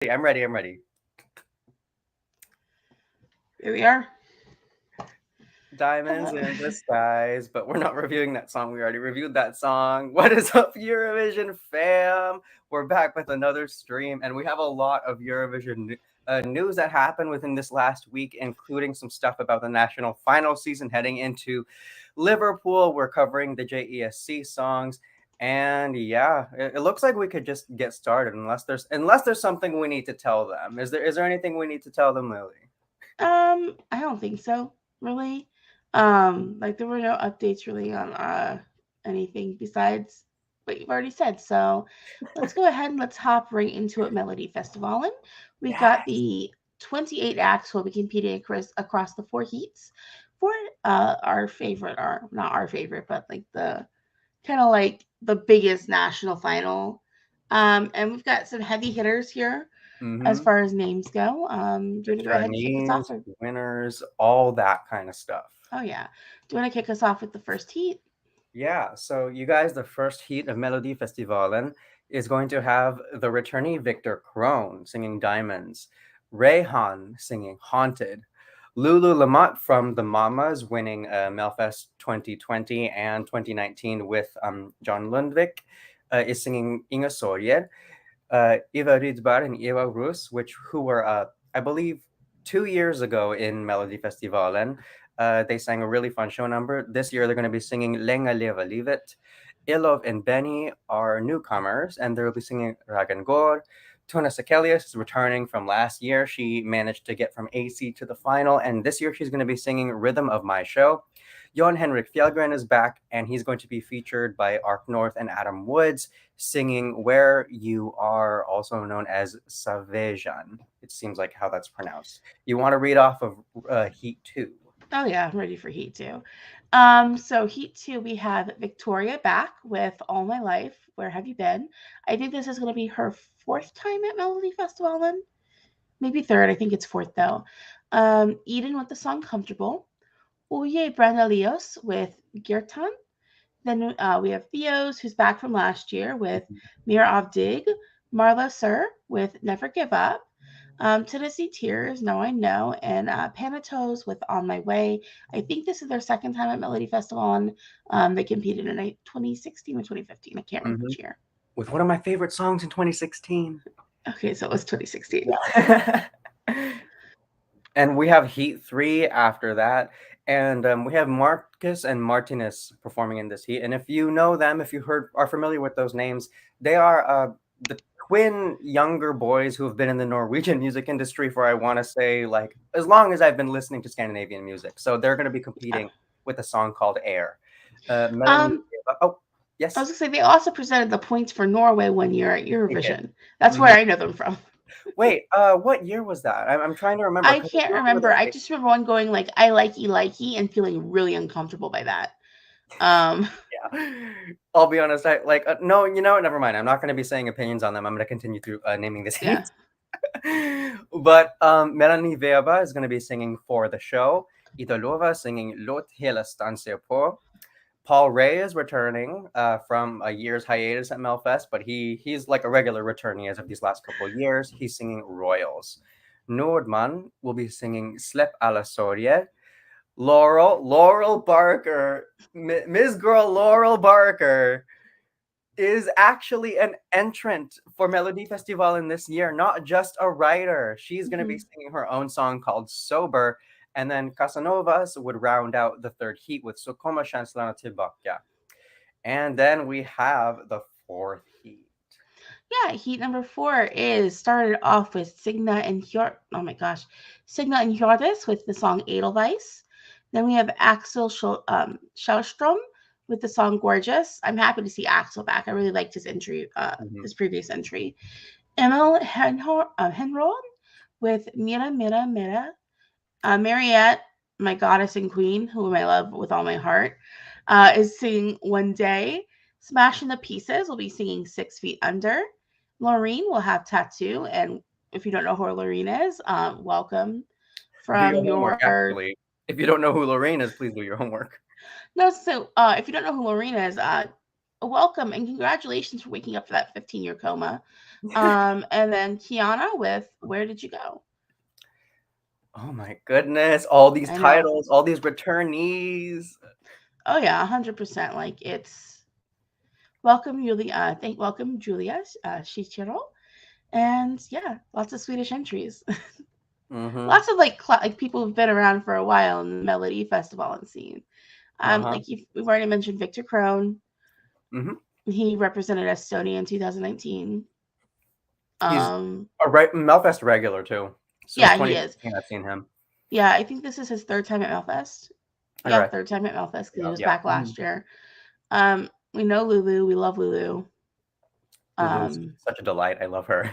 I'm ready. I'm ready. Here we are. Diamonds in the skies, but we're not reviewing that song. We already reviewed that song. What is up, Eurovision fam? We're back with another stream, and we have a lot of Eurovision news that happened within this last week, including some stuff about the national final season heading into Liverpool. We're covering the JESC songs. And yeah, it looks like we could just get started unless there's something we need to tell them. Is there anything we need to tell them, Lily? I don't think so, really. Like there were no updates really on anything besides what you've already said. So let's go ahead and let's hop right into it. Melodifestivalen. We got Yes. the 28 acts will be competing across the four heats for our favorite, or not our favorite, but like the kind of like the biggest national final. And we've got some heavy hitters here as Mm-hmm. far as names go. Do you want to go ahead and kick us off? Returnees, winners, all that kind of stuff. Oh yeah. Do you want to kick us off with the first heat? Yeah, so you guys, the first heat of Melodifestivalen is going to have the returnee Victor Crone singing Diamonds, Rayhan singing Haunted, Lulu Lamont from the Mamas winning Melfest 2020 and 2019 with John Lundvik is singing Inga Sorger, Eva Rydberg and Eva Rus, who were, I believe, 2 years ago in Melodifestivalen. They sang a really fun show number. This year, they're going to be singing Länge leva livet. Ilov and Benny are newcomers, and they'll be singing Ragan Gor. Tuna Sekelius is returning from last year. She managed to get from AC to the final, and this year she's going to be singing Rhythm of My Show. Jon Henrik Fjellgren is back, and he's going to be featured by Ark North and Adam Woods singing Where You Are, also known as Savejan. It seems like how that's pronounced. You want to read off of Heat 2. Oh yeah, I'm ready for heat two. So heat two, we have Victoria back with All My Life. Where have you been? I think this is going to be her fourth time at Melodifestivalen, maybe third. I think it's fourth though. Eden with the song Comfortable. Uye Brandalios with Girtan. Then we have Theos, who's back from last year with Mir of Dig. Marla Sir with Never Give Up. Tennessee Tears, Now I Know, and Panatos with On My Way. I think this is their second time at Melodifestivalen. They competed in 2016 or 2015. I can't remember Mm-hmm. which year. With one of my favorite songs in 2016. Okay, so it was 2016. And we have Heat 3 after that. And we have Marcus and Martinez performing in this heat. And if you know them, if you are familiar with those names, they are the twin younger boys who have been in the Norwegian music industry for, I want to say, like, as long as I've been listening to Scandinavian music. So they're going to be Uh, competing with a song called Air. Melanie, Um, oh, I was yes, gonna say they also presented the points for Norway one year at they did. Eurovision. That's Mhm. where I know them from. Wait, what year was that? I'm trying to remember I because I can't do remember remember. I that. just remember one going like I likey and feeling really uncomfortable by that. Um, Yeah. I'll be honest. I like no. You know what? Never mind. I'm not going to be saying opinions on them. I'm going to continue through naming the yeah. seats. But Melanie Verba is going to be singing for the show. Idolova singing Låt hela stan se på. Paul Ray is returning from a year's hiatus at Melfest, but he's like a regular returnee as of these last couple of years. He's singing Royals. Nordman will be singing Släpp alla sorger. Laurel Barker, Ms. Girl Laurel Barker is actually an entrant for Melodifestivalen this year, not just a writer. She's going to be Hmm. singing her own song called Sober, and then Casanovas would round out the third heat with Så kommer känslorna tillbaka. And then we have the fourth heat. Yeah, heat number four is started off with Signa and oh my gosh, Signa and Hjordis with the song Edelweiss. Then we have Axel Schellstrom with the song Gorgeous. I'm happy to see Axel back. I really liked his entry, Mhm. his previous entry. Emil Henron with Mira Mira Mira. Mariette, my goddess and queen, whom I love with all my heart, is singing One Day. Smashing the Pieces will be singing 6 Feet Under. Laureen will have Tattoo. And if you don't know who Laureen is, welcome Do your from homework, your. actually. If you don't know who Lorraine is, please do your homework. No, so if you don't know who Laureen is, welcome and congratulations for waking up for that 15-year coma. And then Kiana with Where Did You Go? Oh my goodness, all these I know. titles, all these returnees. Oh yeah, 100%. Like it's welcome Julia Shichiro, and yeah, lots of Swedish entries. Mm-hmm. Lots of like people who've been around for a while in the Melodifestivalen scene. Uh-huh. Like we've already mentioned Victor Krone. Mm-hmm. He represented Estonia in 2019. He's Um, a Melfest regular too. Since yeah, he is. 2016, I've seen him. Yeah, I think this is his third time at Melfest. All Yeah, right. third time at Melfest because he Yeah, was yeah. back last year. We know Lulu. We love Lulu. Lulu's Um, such a delight. I love her.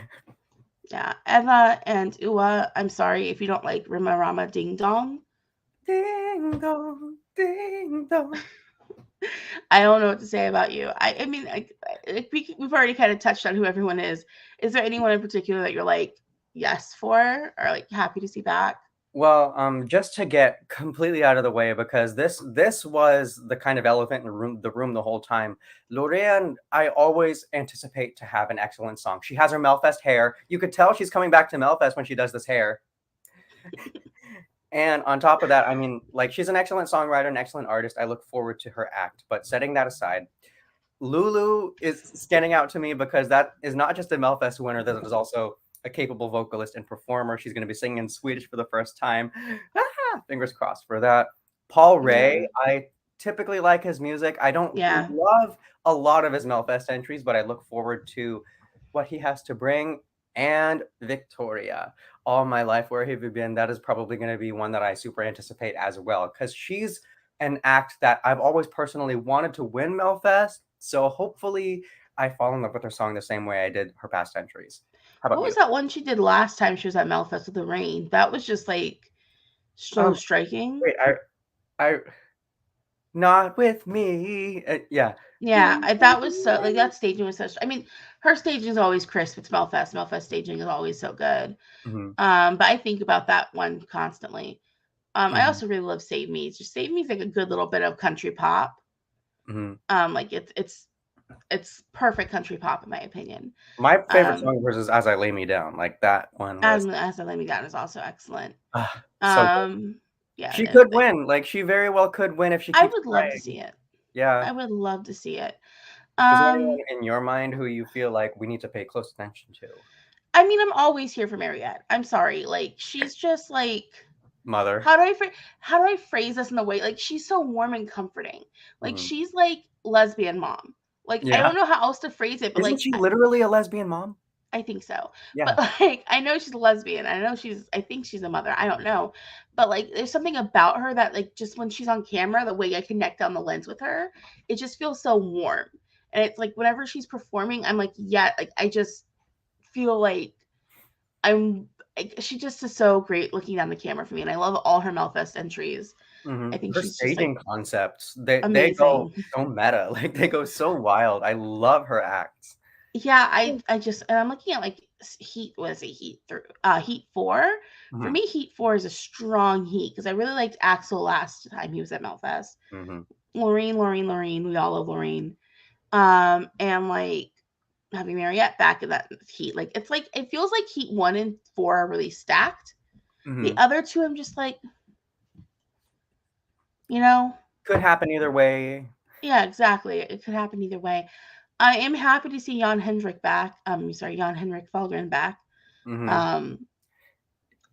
yeah, Eva and Ua. I'm sorry if you don't like Rima Rama Ding Dong. Ding dong, ding dong. I don't know what to say about you. I mean, we've already kind of touched on who everyone is. Is there anyone in particular that you're like yes for or like happy to see back? Well, just to get completely out of the way, because this was the kind of elephant in the room the whole time. Lorraine, I always anticipate to have an excellent song. She has her Melfest hair. You could tell she's coming back to Melfest when she does this hair. And on top of that, I mean, like she's an excellent songwriter, an excellent artist. I look forward to her act. But setting that aside, Lulu is standing out to me because that is not just a Melfest winner, that is also a capable vocalist and performer. She's going to be singing in Swedish for the first time. Fingers crossed for that. Paul Yeah, Ray, I typically like his music. I don't yeah. love a lot of his Melfest entries, but I look forward to what he has to bring. And Victoria, All My Life, Where Have You Been? That is probably going to be one that I super anticipate as well, because she's an act that I've always personally wanted to win Melfest. So hopefully I fall in love with her song the same way I did her past entries. How What about was you? that one she did last time she was at Melfest with the rain? That was just like so Um, striking. wait, I not with me. Yeah. Yeah, that was so like that staging was such. I mean, her staging is always crisp. It's Melfest. Melfest staging is always so good. Mm-hmm, But I think about that one constantly. I mm-hmm, also really love Save Me. It's just Save Me is like a good little bit of country pop. mm-hmm. Like it's perfect country pop in my opinion. My favorite Um, song of hers is "As I Lay Me Down." Like that one was as I Lay Me Down is also excellent. so good. Um, yeah, She could win. Like she very well could win if she I keeps would love to trying. see it. Yeah. I would love to see it. Is there anyone Um, in your mind who you feel like we need to pay close attention to? I mean, I'm always here for Mariette. I'm sorry, like she's just like Mother. how do how do I phrase this in the way like she's so warm and comforting. Like Hmm. she's like lesbian mom. Like I Yeah. don't know how else to phrase it, but Isn't like she literally a lesbian mom? I think so. But Yeah. like I know she's a lesbian. I think she's a mother. I don't know. But like there's something about her that like just when she's on camera, the way I connect down the lens with her, it just feels so warm. And it's like whenever she's performing, I'm like, yeah, like I just feel like I'm like, she just is so great looking down the camera for me. And I love all her Melfest entries. I think Her she's just like staging concepts, they go amazing. so meta, like they go so wild. I love her acts. Yeah, I just and I'm looking at like Heat was a Heat through Heat 4. For Hmm. me, Heat 4 is a strong Heat because I really liked Axel last time he was at Melfest. Hmm. Loreen. We all love Loreen. And like having Mariette back in that Heat, like it feels like Heat 1 and 4 are really stacked. The Hmm. other two, I'm just like, you know, Could happen either way. yeah, exactly. It could happen either way. I am happy to see Jan Hendrik back. Sorry, Jan Henrik Falgren back. Hmm. Um,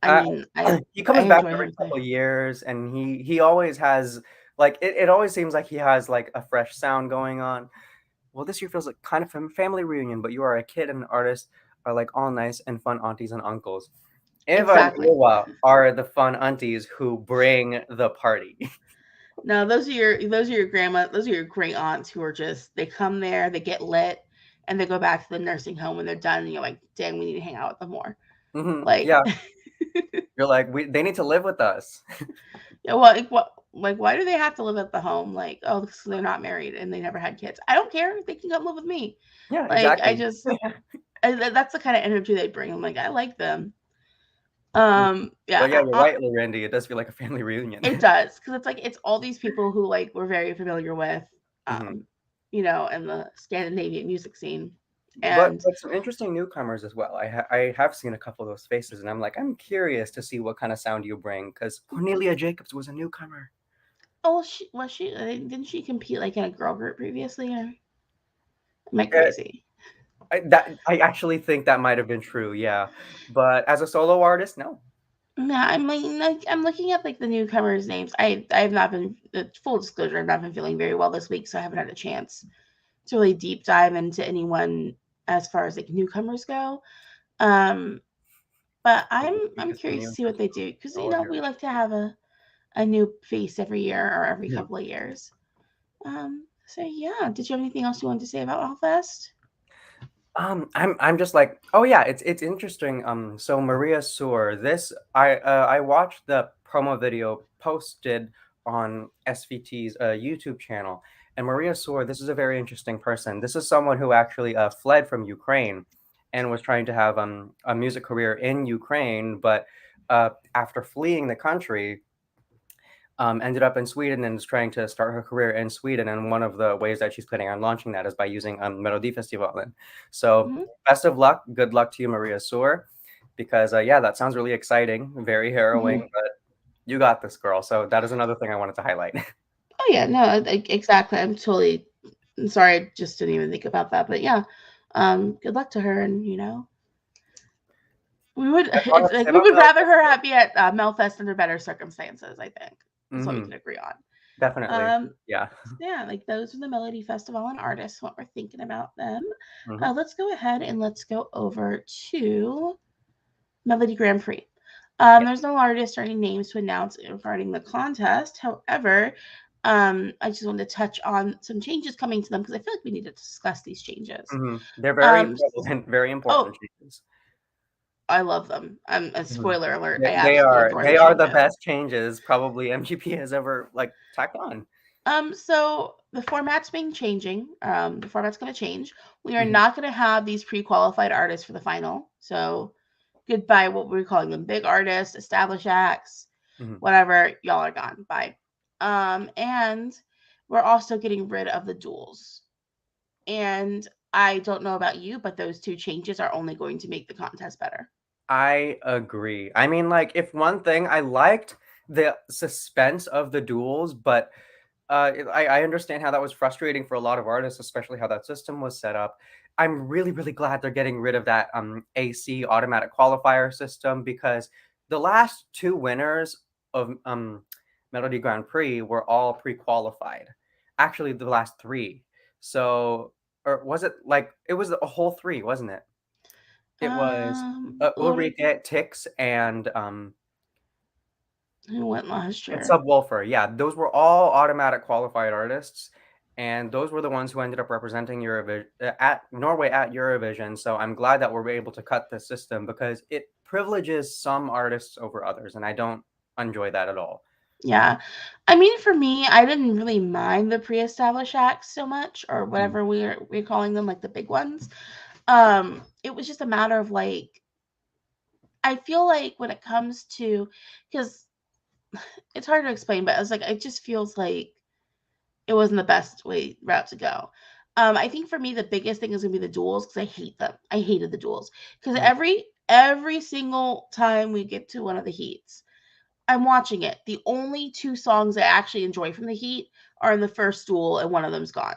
I Uh, mean, he I comes back enjoy every him play. couple years, and he always has like it always seems like he has like a fresh sound going on. Well, this year feels like kind of a family reunion, but you are a kid and an artist are like all nice and fun aunties and uncles. Eva and Exactly. Iwa are the fun aunties who bring the party. No, those are your grandma, those are your great aunts who are just they come there, they get lit, and they go back to the nursing home when they're done. And you're like, dang, we need to hang out with them more. Like, Yeah, you're like they need to live with us. yeah, well, like why do they have to live at the home? Like, oh, because they're not married and they never had kids. I don't care. They can come live with me. Yeah, Like, exactly. that's the kind of energy they bring. I'm like, I like them. Mhm. But yeah, Yeah, you're right, Lorendi. It does feel like a family reunion. it does because it's like it's all these people who like we're very familiar with. Hmm. Um, in the Scandinavian music scene. But And some interesting newcomers as well. I have seen a couple of those faces, and I'm curious to see what kind of sound you bring, because Cornelia Jacobs was a newcomer. oh, didn't she compete like in a girl group previously? Or am I Uh, crazy? I actually think that might have been true, yeah. But as a solo artist, no. Yeah, I'm looking at like the newcomers' names. I have not been full disclosure. I've not been feeling very well this week, so I haven't had a chance to really deep dive into anyone as far as like newcomers go. Um, but Oh, I'm because the curious to new. see what they do because Oh dear. we like to have a new face every year or every Yeah. couple of years. So yeah, did you have anything else you wanted to say about Hellfest? I'm just like, oh yeah, it's interesting. So Maria Sur, this I watched the promo video posted on SVT's YouTube channel, and Maria Sur, this is a very interesting person. This is someone who actually fled from Ukraine and was trying to have a music career in Ukraine, but after fleeing the country, ended up in Sweden and is trying to start her career in Sweden. And one of the ways that she's planning on launching that is by using Melodifestivalen. So Mm-hmm. best of luck. Good luck to you, Maria Sur, because yeah, that sounds really exciting, very harrowing, Mm-hmm. but you got this, girl. So that is another thing I wanted to highlight. Oh yeah, no, exactly. I'm sorry, I just didn't even think about that. But yeah, good luck to her, and we would That's all I have if to say like we about would rather Melfest. her be at Melfest under better circumstances. I think that's what we Hmm. can agree on. Definitely. Um, Yeah. yeah, like those are the Melodifestivalen Artists. What we're thinking about them. Hmm. Let's go ahead and let's go over to Melody Grand Prix. Yeah. There's no artists or any names to announce regarding the contest. However, I just wanted to touch on some changes coming to them because I feel like we need to discuss these changes. They're very Um, prevalent, very oh, important changes. I love them. A Mhm. spoiler alert: I They absolutely are adore the they are the changes. best changes probably MGP has ever like tacked on. So the format's being changing. The format's going to change. We are Mhm. not going to have these pre-qualified artists for the final. So goodbye, what we're calling them, big artists, established acts, Mhm. whatever. Y'all are gone. Bye. And we're also getting rid of the duels. And I don't know about you, but those two changes are only going to make the contest better. I agree. I mean, like, if one thing I liked the suspense of the duels, but I understand how that was frustrating for a lot of artists, especially how that system was set up. I'm really, really glad they're getting rid of that AC automatic qualifier system, because the last two winners of Melody Grand Prix were all pre-qualified. Actually, the last three. So, or was it like it was a whole three, wasn't it? It was Ulrich, Ulrike, Tix, who went last and year? Subwoofer. Yeah, those were all automatic qualified artists, and those were the ones who ended up representing Eurovision at Norway at Eurovision. So I'm glad that we're able to cut this system because it privileges some artists over others, and I don't enjoy that at all. Yeah. I mean, for me, I didn't really mind the pre-established acts so much, or Mm. whatever we're calling them, like the big ones. It was just a matter of like, I feel like when it comes to, because it's hard to explain, but it's like it just feels like it wasn't the best route to go. I think for me the biggest thing is gonna be the duels because I hate them. I hated the duels because Mm. every single time we get to one of the heats, I'm watching it. The only two songs I actually enjoy from the heat are in the first duel, and one of them's gone.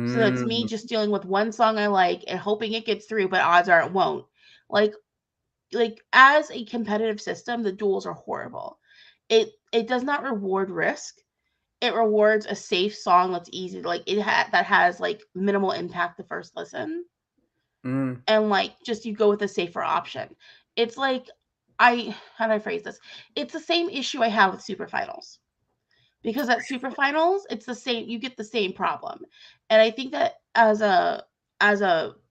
So that's me Mm. just dealing with one song I like and hoping it gets through, but odds are it won't. Like as a competitive system, the duels are horrible. It does not reward risk. It rewards a safe song that's easy, like that has like minimal impact the first listen, Mm. and like just you go with a safer option. It's like I how do I phrase this? It's the same issue I have with super finals because at super finals it's the same. You get the same problem, and I think that as a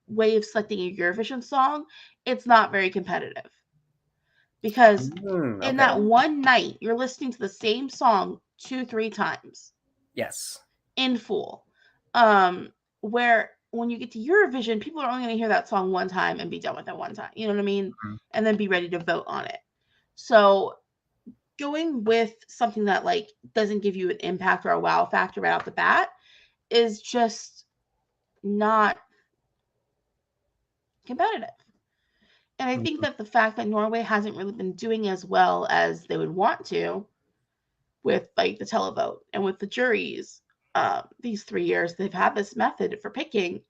way of selecting a Eurovision song, it's not very competitive because Mm. in Okay. that one night you're listening to the same song 2-3 times Yes. in full. Um, where when you get to Eurovision, people are only going to hear that song one time and be done with it one time. You know what I mean? Mhm. And then be ready to vote on it. So going with something that like doesn't give you an impact or a wow factor right off the bat is just not competitive. And I think Mhm. that the fact that Norway hasn't really been doing as well as they would want to with like the televote and with the juries, these 3 years they've had this method for picking.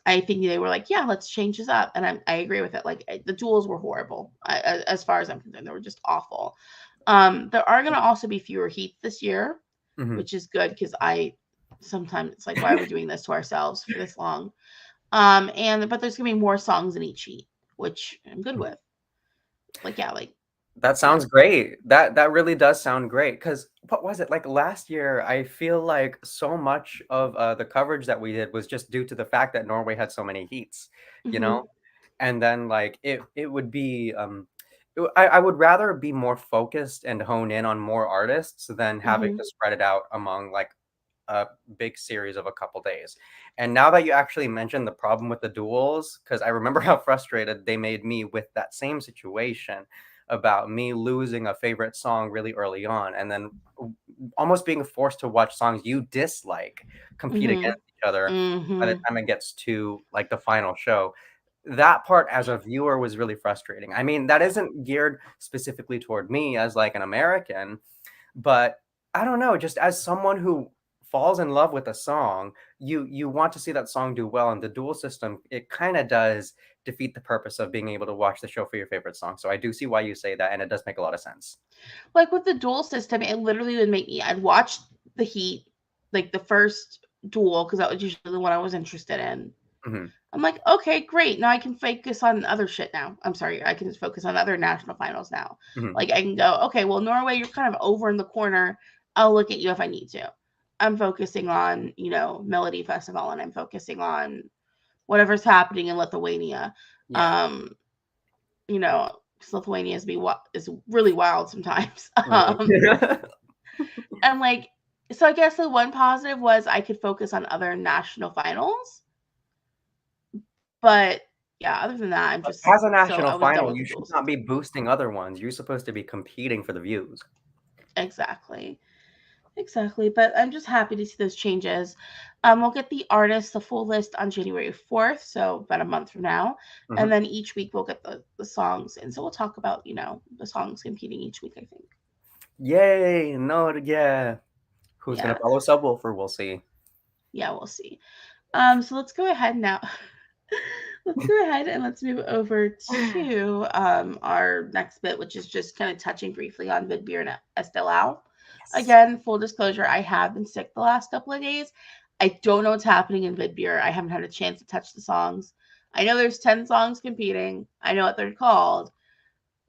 I think they were like, yeah, let's change this up, and I agree with it. Like the duels were horrible, as far as I'm concerned. They were just awful. There are going to also be fewer heats this year, Mhm. which is good because I sometimes it's like, why are we doing this to ourselves for this long? But there's gonna be more songs in each heat, which I'm good with. Like, yeah, like, That you know. sounds great. That really does sound great. Cause what was it, like, last year, I feel like so much of, the coverage that we did was just due to the fact that Norway had so many heats, you Mm-hmm. know? And then, like, it would be, I would rather be more focused and hone in on more artists than having Mm-hmm. to spread it out among, like, a big series of a couple days. And now that you actually mentioned the problem with the duels, because I remember how frustrated they made me with that same situation about me losing a favorite song really early on and then almost being forced to watch songs you dislike compete Mm-hmm. against each other by the Mm-hmm. time it gets to like the final show. That part as a viewer was really frustrating. I mean, that isn't geared specifically toward me as like an American, but I don't know, just as someone who falls in love with a song, you want to see that song do well, and the dual system, it kind of does defeat the purpose of being able to watch the show for your favorite song. So I do see why you say that, and it does make a lot of sense. Like with the duel system, it literally would make me. I'd watch the heat, like the first duel, because that was usually the one I was interested in. Hmm. I'm like, okay, great. Now I can focus on other shit now. I'm sorry, I can just focus on other national finals now. Hmm. Like I can go, okay, well, Norway, you're kind of over in the corner. I'll look at you if I need to. I'm focusing on, Melodifestivalen, and I'm focusing on whatever's happening in Lithuania. Yeah. Um, you know, 'cause Lithuania is really wild sometimes. Really. And like, so I guess the one positive was I could focus on other national finals. But yeah, other than that, As a national I was done final, with the you should dual not be system. boosting other ones. You're supposed to be competing for the views. Exactly. Exactly. But I'm just happy to see those changes. We'll get the artists, the full list on January 4th, so about a month from now. And Hmm. then each week we'll get the songs. And so we'll talk about, the songs competing each week, I think. Yay! No, yeah. Who's gonna Yeah. follow Subwoofer? We'll see. Yeah, we'll see. So let's go ahead now. Let's go ahead and let's move over to our next bit, which is just kind of touching briefly on Vidbir and Estelao. Yes. Again, full disclosure, I have been sick the last couple of days. I don't know what's happening in Vidbir. I haven't had a chance to touch the songs. I know there's 10 songs competing. I know what they're called.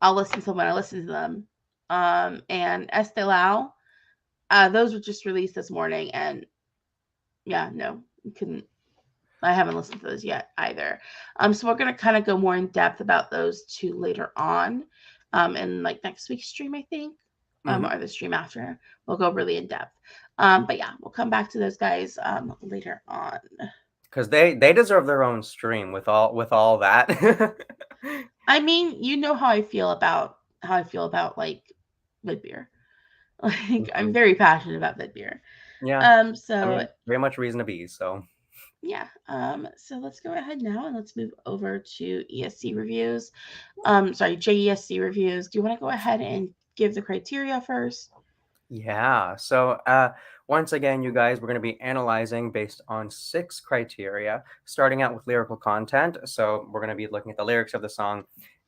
I'll listen to them when I listen to them. And Estelao, those were just released this morning. And yeah, no, couldn't. I haven't listened to those yet either. So we're gonna kind of go more in depth about those two later on, in like next week's stream, I think, Hmm. or the stream after. We'll go really in depth. But yeah, we'll come back to those guys later on. Because they deserve their own stream with all that. I mean, you know how I feel about like Vidbir. Like I'm Mhm. very passionate about Vidbir. Yeah, Um, I so mean, very much reason to be. So yeah. So let's go ahead now and let's move over to ESC reviews. Sorry, JESC reviews. Do you want to go ahead and give the criteria first? yeah. So once again, you guys, we're going to be analyzing based on 6 criteria, starting out with lyrical content. So we're going to be looking at the lyrics of the song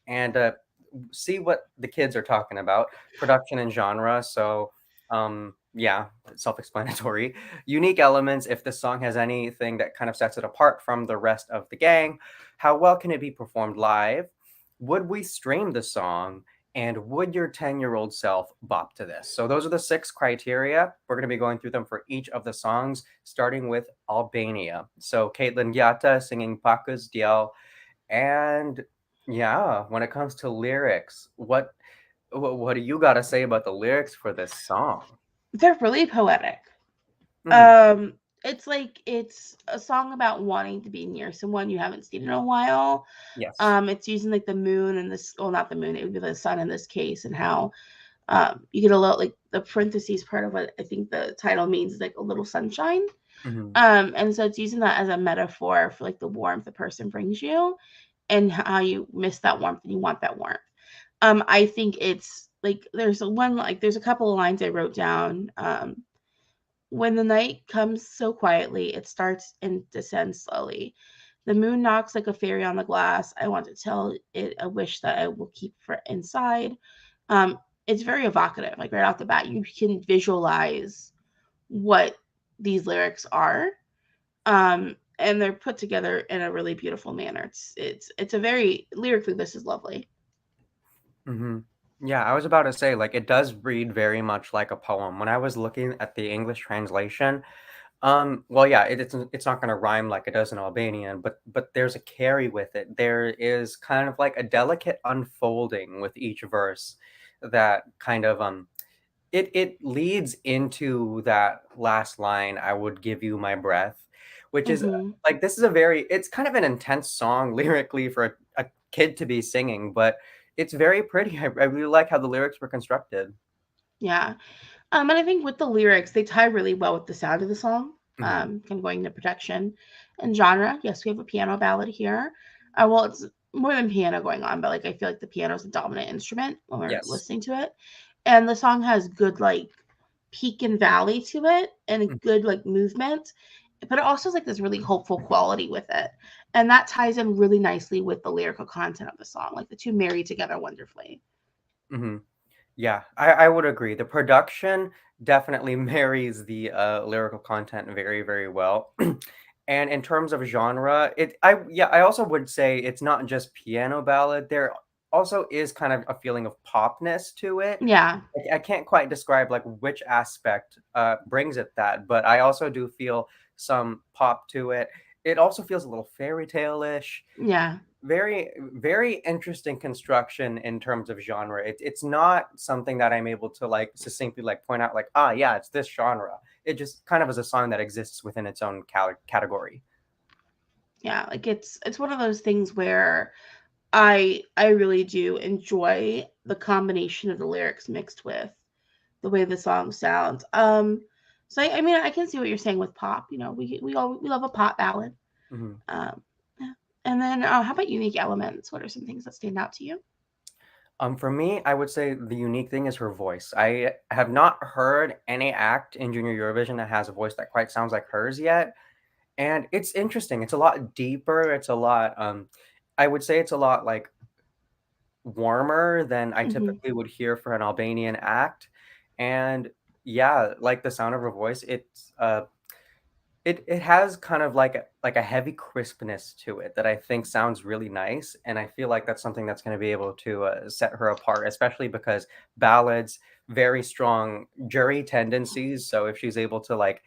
and see what the kids are talking about. Production and genre. So yeah, self-explanatory. Unique elements. If the song has anything that kind of sets it apart from the rest of the gang, how well can it be performed live? Would we stream the song? And would your 10-year-old self bop to this? So those are the 6 criteria. We're going to be going through them for each of the songs, starting with Albania. So Kejtlin Gjata singing Pakёz, diell. And yeah, when it comes to lyrics, what do you got to say about the lyrics for this song? They're really poetic. Hmm. Um, it's a song about wanting to be near someone you haven't seen in a while. Yes. It's using like the moon and this, well, not the moon, it would be the sun in this case, and how you get a little like the parentheses part of what I think the title means is like a little sunshine. Hmm. And so it's using that as a metaphor for like the warmth the person brings you and how you miss that warmth and you want that warmth. I think it's like there's a couple of lines I wrote down. When the night comes so quietly, it starts and descends slowly. The moon knocks like a fairy on the glass. I want to tell it a wish that I will keep for inside. It's very evocative. Like right off the bat, you can visualize what these lyrics are, and they're put together in a really beautiful manner. It's a very lyrically. This is lovely. Hmm. Yeah, I was about to say, like, it does read very much like a poem. When I was looking at the English translation, well, yeah, it's not going to rhyme like it does in Albanian, but there's a carry with it. There is kind of like a delicate unfolding with each verse that kind of it leads into that last line, I would give you my breath, which is Hmm. like this is a very it's kind of an intense song lyrically for a kid to be singing, but it's very pretty. I really like how the lyrics were constructed. Yeah. And I think with the lyrics, they tie really well with the sound of the song. Hmm. Kind of going into production and genre. Yes, we have a piano ballad here. Well, it's more than piano going on, but like I feel like the piano is the dominant instrument when we're Yes. listening to it, and the song has good like peak and valley to it, and a Mm-hmm. good like movement, but it also has like this really hopeful quality with it, and that ties in really nicely with the lyrical content of the song. Like the two marry together wonderfully. Mm-hmm. Yeah, I would agree. The production definitely marries the lyrical content very, very well. And in terms of genre, I also would say it's not just piano ballad. There also is kind of a feeling of popness to it. Yeah, I can't quite describe like which aspect brings it that, but I also do feel some pop to it. It also feels a little fairy tale-ish. yeah. Very, very interesting construction in terms of genre. It's not something that I'm able to like succinctly like point out like, ah, yeah, it's this genre. It just kind of is a song that exists within its own category. Yeah, like it's one of those things where I really do enjoy the combination of the lyrics mixed with the way the song sounds. So I mean I can see what you're saying with pop. You know, we love a pop ballad. Mhm. Yeah. And then how about unique elements? What are some things that stand out to you? For me, I would say the unique thing is her voice. I have not heard any act in Junior Eurovision that has a voice that quite sounds like hers yet. And it's interesting. It's a lot deeper. It's a lot, I would say it's a lot like warmer than I Hmm. typically would hear for an Albanian act. And yeah, like the sound of her voice, it has kind of like a heavy crispness to it that I think sounds really nice, and I feel like that's something that's going to be able to set her apart, especially because ballads very strong jury tendencies. So if she's able to like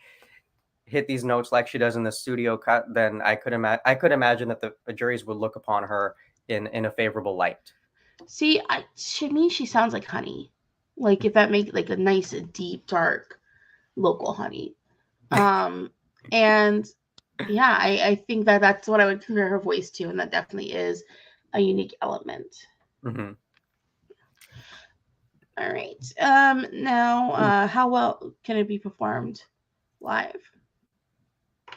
hit these notes like she does in the studio cut, then I could imagine that the juries would look upon her in a favorable light. See, to me she sounds like honey. Like if that make like a nice deep dark local honey. Um and yeah, I think that that's what I would compare her voice to, and that definitely is a unique element. Mhm. All right. Now, how well can it be performed live?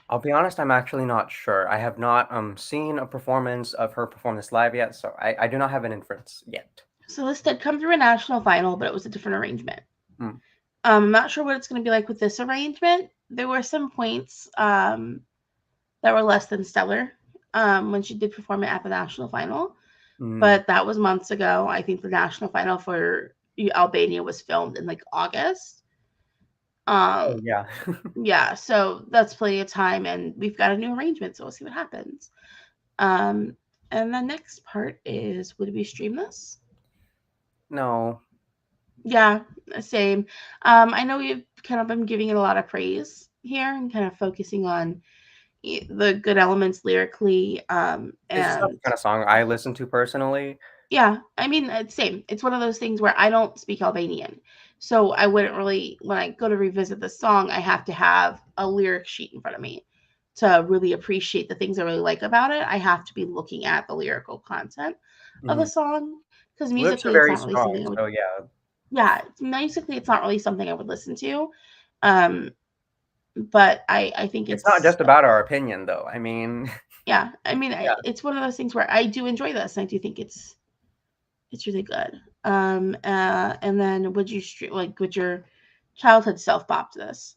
I'll be honest, I'm actually not sure. I have not seen a performance of her perform this live yet, so I do not have an inference yet. So this did come through a national final, but it was a different arrangement. Mm. I'm not sure what it's going to be like with this arrangement. There were some points that were less than stellar when she did perform it at the national final, Mm. but that was months ago. I think the national final for Albania was filmed in like August. Oh Um, yeah. yeah, so that's plenty of time, and we've got a new arrangement, so we'll see what happens. Um, and the next part is, would we stream this? No. Yeah, same. I know we've kind of been giving it a lot of praise here and kind of focusing on the good elements lyrically. It's just not the And kind of song I listen to personally. yeah, I mean, it's same. It's one of those things where I don't speak Albanian. So I wouldn't really, when I go to revisit the song, I have to have a lyric sheet in front of me to really appreciate the things I really like about it. I have to be looking at the lyrical content of the Mhm. song because Lyrics are musically, it's very not really something strong, I would, so yeah. yeah, musically, it's not really something I would listen to. Um, but I think It's not it's just about our opinion, though. I mean, yeah. I mean, yeah. it's one of those things where I do enjoy this, and I do think it's really good. And then would you would your childhood self bop to this?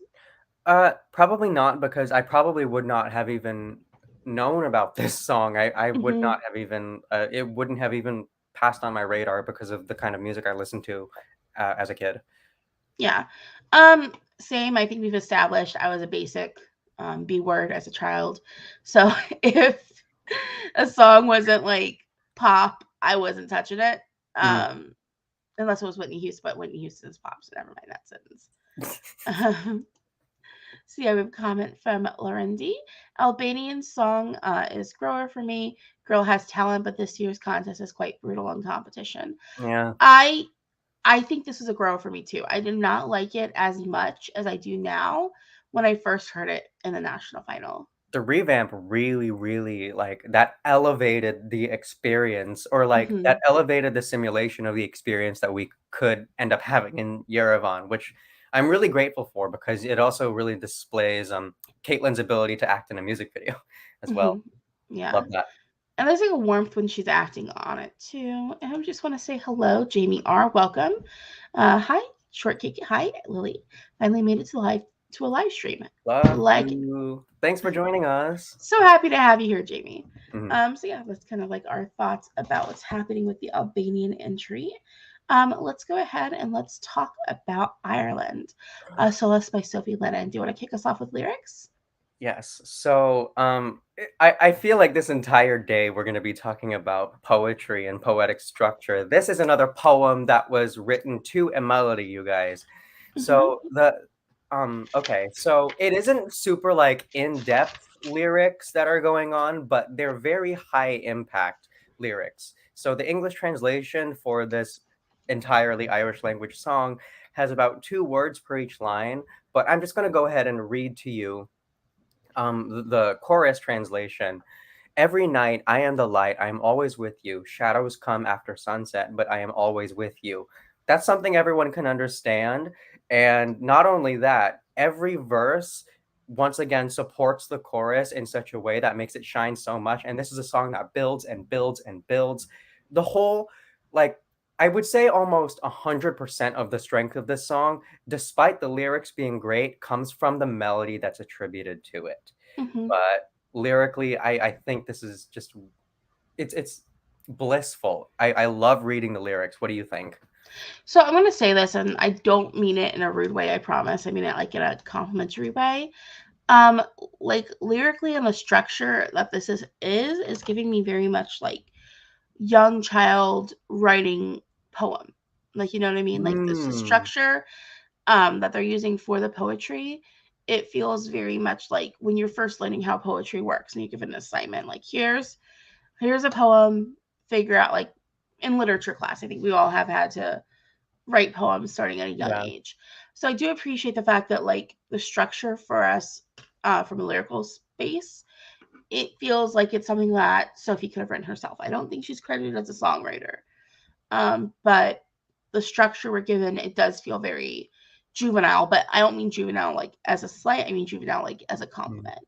Probably not, because I probably would not have even known about this song. I would Mm-hmm. not have even it wouldn't have even passed on my radar because of the kind of music I listened to as a kid. Yeah. Same. I think we've established I was a basic B word as a child. So if a song wasn't like pop, I wasn't touching it. Mhm. Unless it was Whitney Houston, but Whitney Houston's pop, so never mind that sentence. Um, so yeah, we have a comment from Lorendi. Albanian song is grower for me. Girl has talent, but this year's contest is quite brutal in competition. Yeah. I I think this was a grow for me too. I did not like it as much as I do now when I first heard it in the national final. The revamp really, really, like, that elevated the experience, or like Hmm. that elevated the simulation of the experience that we could end up having in Yerevan, which I'm really grateful for, because it also really displays Caitlin's ability to act in a music video as Hmm. well. Yeah. Love that. And there's like a warmth when she's acting on it too. And I just want to say hello, Jamie R. Welcome. Hi, Shortcake. Hi, Lili. Finally made it to a live stream. Love Like you. Thanks for joining us. so happy to have you here, Jamie. Mhm. So yeah, that's kind of like our thoughts about what's happening with the Albanian entry. Let's go ahead and let's talk about Ireland. Solas by Sophie Lennon. Do you want to kick us off with lyrics? Yes. So, I feel like this entire day we're going to be talking about poetry and poetic structure. This is another poem that was written to a melody, you guys. So Mm-hmm. okay, so it isn't super like in-depth lyrics that are going on, but they're very high impact lyrics. So the English translation for this entirely Irish language song has about 2 words per each line, but I'm just going to go ahead and read to you the chorus translation. Every night I am the light, I am always with you. Shadows come after sunset, but I am always with you. That's something everyone can understand. And not only that, every verse once again supports the chorus in such a way that makes it shine so much. And this is a song that builds and builds and builds. The whole, like, I would say almost 100% of the strength of this song, despite the lyrics being great, comes from the melody that's attributed to it. Mm-hmm. But lyrically, I think this is just it's blissful. I love reading the lyrics. What do you think? So I'm gonna say this, and I don't mean it in a rude way. I promise. I mean it like in a complimentary way. Um, like lyrically and the structure that this is giving me very much like young child writing poem. Like you know what I mean? Like this the Mm, structure that they're using for the poetry. It feels very much like when you're first learning how poetry works and you give an assignment. Like here's a poem. Figure out like in literature class. I think we all have had to write poems starting at a young yeah. age. So I do appreciate the fact that like the structure for us from a lyrical space, it feels like it's something that Sophie could have written herself. I don't think she's credited as a songwriter, but the structure we're given, it does feel very juvenile. But I don't mean juvenile like as a slight. I mean juvenile like as a Mm, compliment.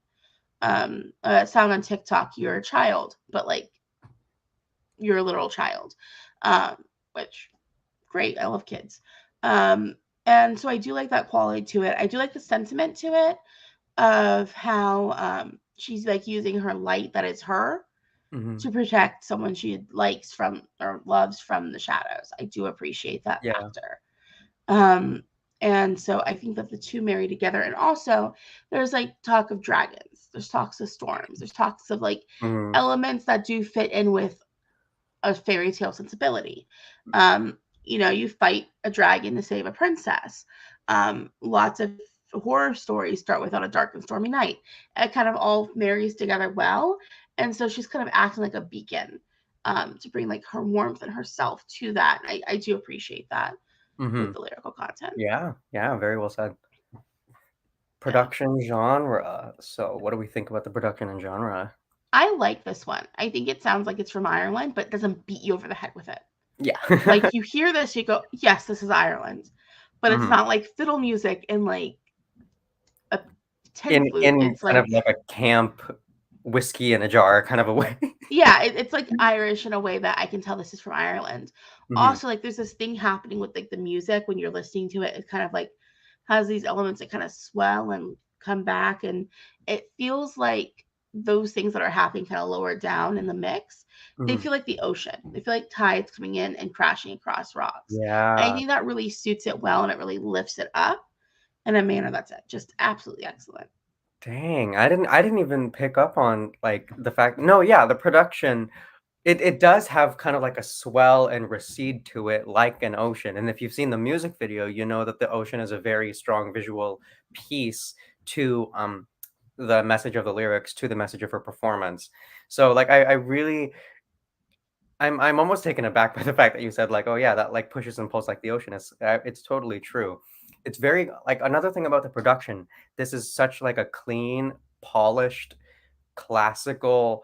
Sound on TikTok, you're a child, but like you're a literal child, which great. I love kids. Um, and so I do like that quality to it. I do like the sentiment to it of how she's like using her light that is her mhm. to protect someone she likes from or loves from the shadows. I do appreciate that Yeah. factor. Um, and so I think that the two marry together. And also, there's like talk of dragons, there's talks of storms, there's talks of like Mhm. elements that do fit in with a fairy tale sensibility. You fight a dragon to save a princess. Lots of horror stories start with on a dark and stormy night. It kind of all marries together well, and so she's kind of acting like a beacon to bring like her warmth and herself to that. I do appreciate that with Mhm. the lyrical content. Yeah. Yeah, very well said. Yeah. Production genre. So, what do we think about the production and genre? I like this one. I think it sounds like it's from Ireland, but it doesn't beat you over the head with it. Yeah. Like you hear this, you go, yes, this is Ireland. But it's Mhm. not like fiddle music and like a 10 flute. in It's kind of like, like a camp whiskey in a jar kind of a way. yeah, it's like Irish in a way that I can tell this is from Ireland. Hmm. Also, like there's this thing happening with like the music when you're listening to it. It kind of like has these elements that kind of swell and come back, and it feels like those things that are happening kind of lower down in the mix. They Hmm. feel like the ocean. They feel like tides coming in and crashing across rocks. And I Yeah. think that really suits it well, and it really lifts it up in a manner that's just absolutely excellent. Dang, I didn't even pick up on like the fact. No, yeah, the production it does have kind of like a swell and recede to it like an ocean. And if you've seen the music video, you know that the ocean is a very strong visual piece to the message of the lyrics, to the message of her performance. So like I really I'm almost taken aback by the fact that you said like, oh yeah, that like pushes and pulls like the ocean. It's totally true. It's very like another thing about the production. This is such like a clean, polished, classical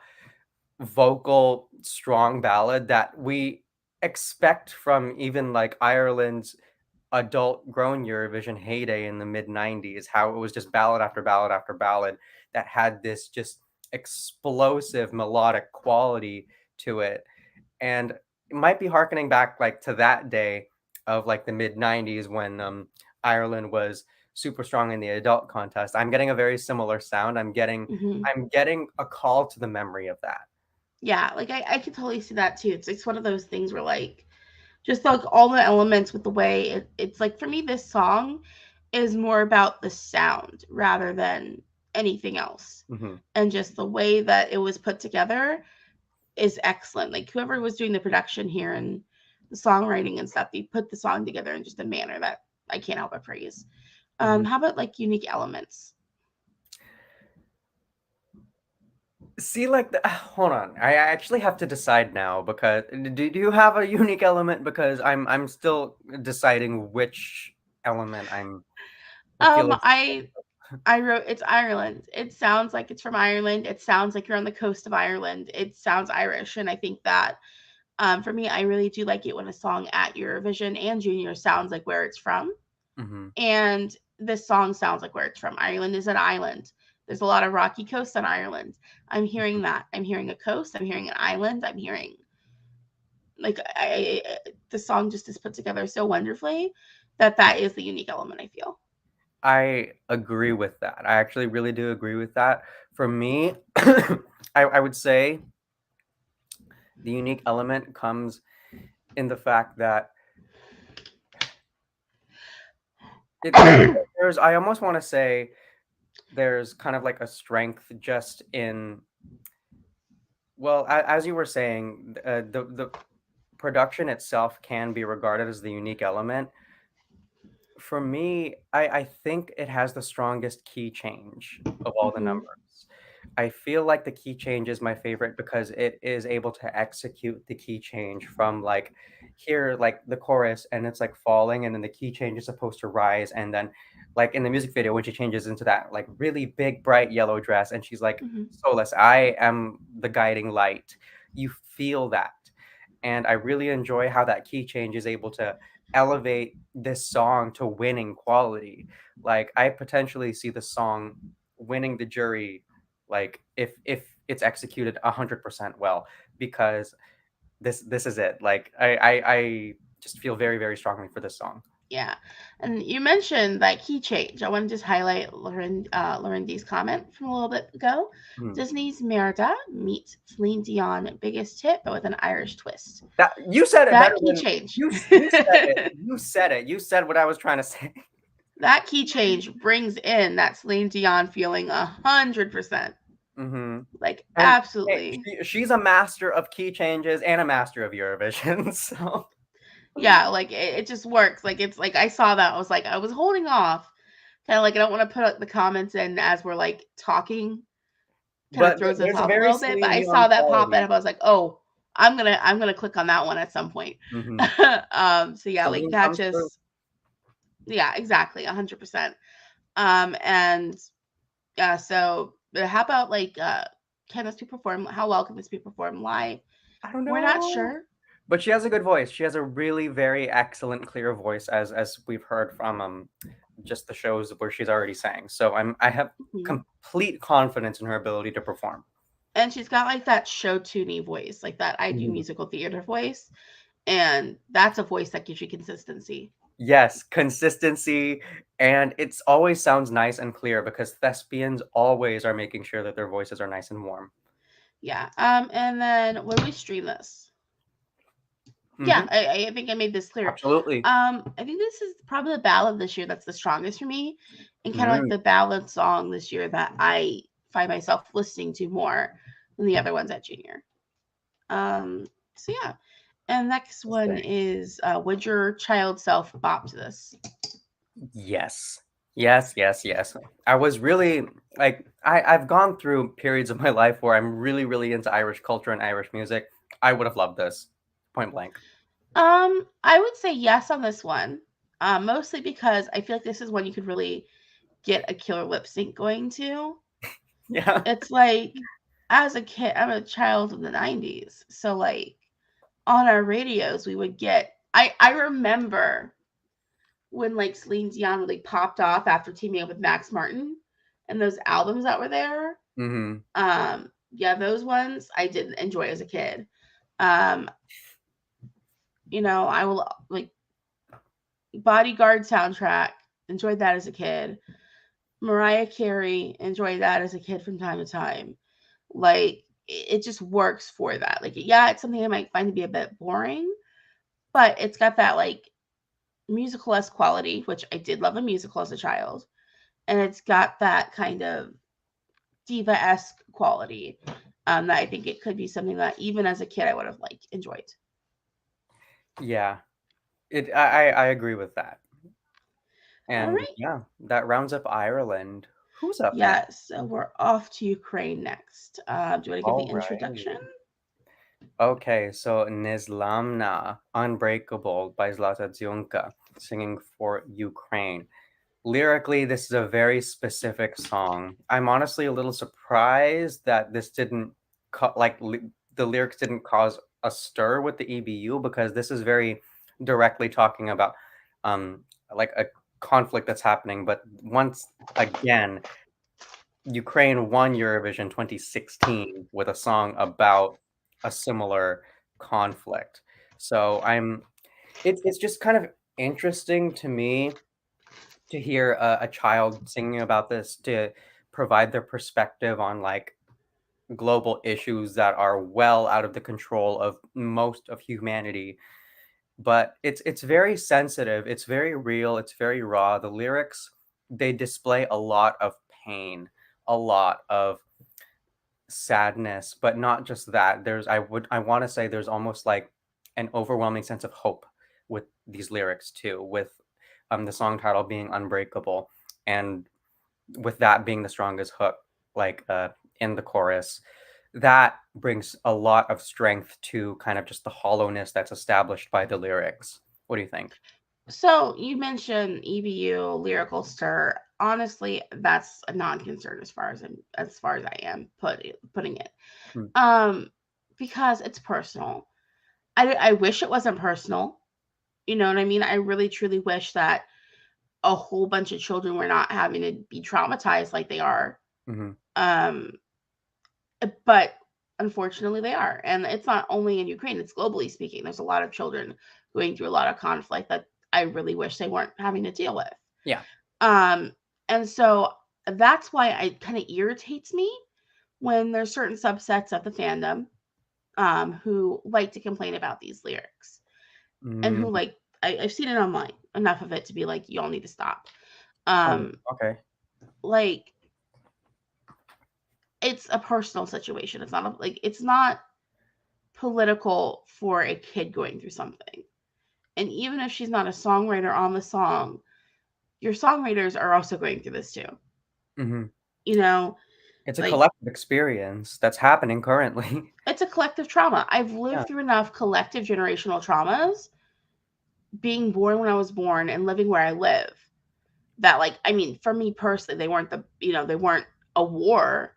vocal strong ballad that we expect from even like Ireland's adult grown Eurovision heyday in the mid 90s, how it was just ballad after ballad after ballad that had this just explosive melodic quality to it. And it might be harkening back like to that day of like the mid 90s when Ireland was super strong in the adult contest. I'm getting a very similar sound. Hmm. I'm getting a call to the memory of that. Yeah, like I could totally see that too. It's one of those things where like just like all the elements with the way it's like for me this song is more about the sound rather than anything else. Mhm. And just the way that it was put together is excellent. Like whoever was doing the production here and the songwriting and stuff, they put the song together in just a manner that I can't help but praise. Mhm. How about like unique elements? See, like, hold on. I actually have to decide now because do you have a unique element? Because I'm still deciding which element I feel is. I wrote it's Ireland. It sounds like it's from Ireland. It sounds like you're on the coast of Ireland. It sounds Irish, and I think that for me, I really do like it when a song at Eurovision and Junior sounds like where it's from. Mhm. And this song sounds like where it's from. Ireland is an island. There's a lot of rocky coast on Ireland. I'm hearing that. I'm hearing a coast. I'm hearing an island. I'm hearing like the song just is put together so wonderfully that that is the unique element I feel. I agree with that. I actually really do agree with that. For me, I would say the unique element comes in the fact that there's I almost want to say there's kind of like a strength just in, well, as you were saying, the production itself can be regarded as the unique element. For me, I think it has the strongest key change of all the Mm-hmm. numbers. I feel like the key change is my favorite because it is able to execute the key change from like here, like the chorus, and it's like falling, and then the key change is supposed to rise, and then like in the music video when she changes into that like really big bright yellow dress, and she's like, Mm-hmm. "Solas, I am the guiding light." You feel that, and I really enjoy how that key change is able to elevate this song to winning quality. Like I potentially see the song winning the jury, like if it's executed 100% well, because this is it. Like I just feel very very strongly for this song. Yeah, and you mentioned that key change. I want to just highlight Lauren D's comment from a little bit ago. Mhm. Disney's Merida meets Celine Dion biggest hit, but with an Irish twist. That you said it better That key than change. you said it. You said it. You said what I was trying to say. That key change brings in that Celine Dion feeling 100%. Hmm. Like And hey, absolutely. she's a master of key changes and a master of Eurovision. So, Yeah, like it just works. Like it's like I saw that. I was like, I was holding off. Kind of like I don't want to put the comments in as we're like talking. Kind of but throws us there's a off a very little bit. But Celine I Dion saw that pop in. quality. I was like, oh, I'm gonna click on that one at some point. Hmm. So yeah, like Celine that comes through. just yeah, exactly, 100%. And so how about like can this be performed? How well can this be performed live? I don't We're not know. sure. But she has a good voice. She has a really very excellent, clear voice, as we've heard from just the shows where she's already sang. So I have Mhm. complete confidence in her ability to perform. And she's got like that show tuney voice, like that I do Mhm. musical theater voice. And that's a voice that gives you consistency. Yes, consistency, and it's always sounds nice and clear because thespians always are making sure that their voices are nice and warm. Yeah. And then when we stream this, yeah, Hmm. I think I made this clear. Absolutely. I think this is probably the ballad this year that's the strongest for me, and kind of like Mm, the ballad song this year that I find myself listening to more than the other ones at Junior. Um, so yeah, and next one interesting. is would your child self bop to this? Yes. Yes, yes, yes. I was really like I've gone through periods of my life where I'm really, really into Irish culture and Irish music. I would have loved this. Point blank. I would say yes on this one, mostly because I feel like this is one you could really get a killer lip sync going to. Yeah. It's like, as a kid, I'm a child of the 90s. So, like, on our radios, we would get. I remember when, like, Celine Dion really popped off after teaming up with Max Martin and those albums that were there. Hmm. Yeah, those ones I did enjoy as a kid. Um, I will, like, Bodyguard soundtrack, enjoyed that as a kid. Mariah Carey, enjoyed that as a kid from time to time. Like it just works for that. Like yeah, it's something I might find to be a bit boring, but it's got that like musical-esque quality, which I did love a musical as a child, and it's got that kind of diva-esque quality that I think it could be something that even as a kid I would have like enjoyed. Yeah. I agree with that. All And right. yeah, that rounds up Ireland. Who's up next? Yeah, so we're off to Ukraine next. Do you want to give the All introduction? right. Okay, so Nezlamna, Unbreakable by Zlata Dziunka, singing for Ukraine. Lyrically, this is a very specific song. I'm honestly a little surprised that this didn't the lyrics didn't cause a stir with the EBU because this is very directly talking about um like a conflict that's happening. But once again, Ukraine won Eurovision 2016 with a song about a similar conflict. So it's just kind of interesting to me to hear a child singing about this to provide their perspective on like global issues that are well out of the control of most of humanity. But it's very sensitive, it's very real, it's very raw. The lyrics, they display a lot of pain, a lot of sadness, but not just that. I want to say there's almost like an overwhelming sense of hope with these lyrics too, with the song title being Unbreakable, and with that being the strongest hook, like in the chorus. That brings a lot of strength to kind of just the hollowness that's established by the lyrics. What do you think? So you mentioned EBU lyrical stir. Honestly, that's a non-concern as far as I am putting it. Hmm. Um, because it's personal. I wish it wasn't personal. You know what I mean? I really truly wish that a whole bunch of children were not having to be traumatized like they are. Hmm. Um, but unfortunately they are. And it's not only in Ukraine, it's globally speaking. There's a lot of children going through a lot of conflict that I really wish they weren't having to deal with. Yeah. Um, and so that's why it kind of irritates me when there's certain subsets of the fandom who like to complain about these lyrics and Mm. who like I've seen it online enough of it to be like, y'all need to stop. Oh, Um, okay. like it's a personal situation. It's not political for a kid going through something. And even if she's not a songwriter on the song, your songwriters are also going through this too. Hmm. You know, It's a like collective experience that's happening currently. it's a collective trauma. I've Yeah. lived through enough collective generational traumas being born when I was born and living where I live that like I mean, for me personally, they weren't a war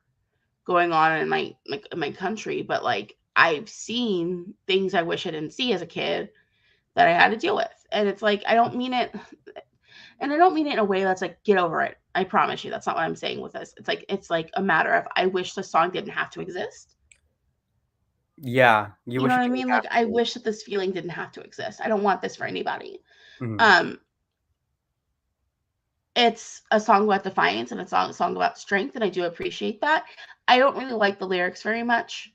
going on in my country, but like I've seen things I wish I didn't see as a kid that I had to deal with. And it's like I don't mean it And I don't mean it in a way that's like, get over it. I promise you, that's not what I'm saying with this. It's like a matter of, I wish the song didn't have to exist. Yeah, you You know wish what it I didn't mean? have Like, I to. wish that this feeling didn't have to exist. I don't want this for anybody. Mhm, Um, it's a song about defiance and a song about strength, and I do appreciate that. I don't really like the lyrics very much.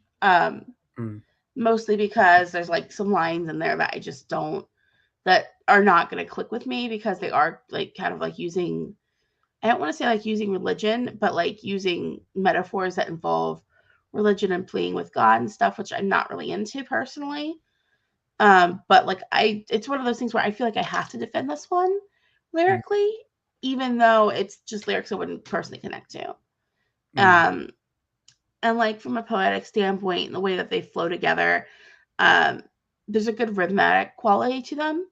mhm, Mostly because there's like some lines in there that I just don't that are not going to click with me because they are like kind of like using, I don't want to say like using religion, but like using metaphors that involve religion and playing with God and stuff, which I'm not really into personally. But like it's one of those things where I feel like I have to defend this one mhm, lyrically, even though it's just lyrics I wouldn't personally connect to. mhm, Um, and like from a poetic standpoint and the way that they flow together, um, there's a good rhythmic quality to them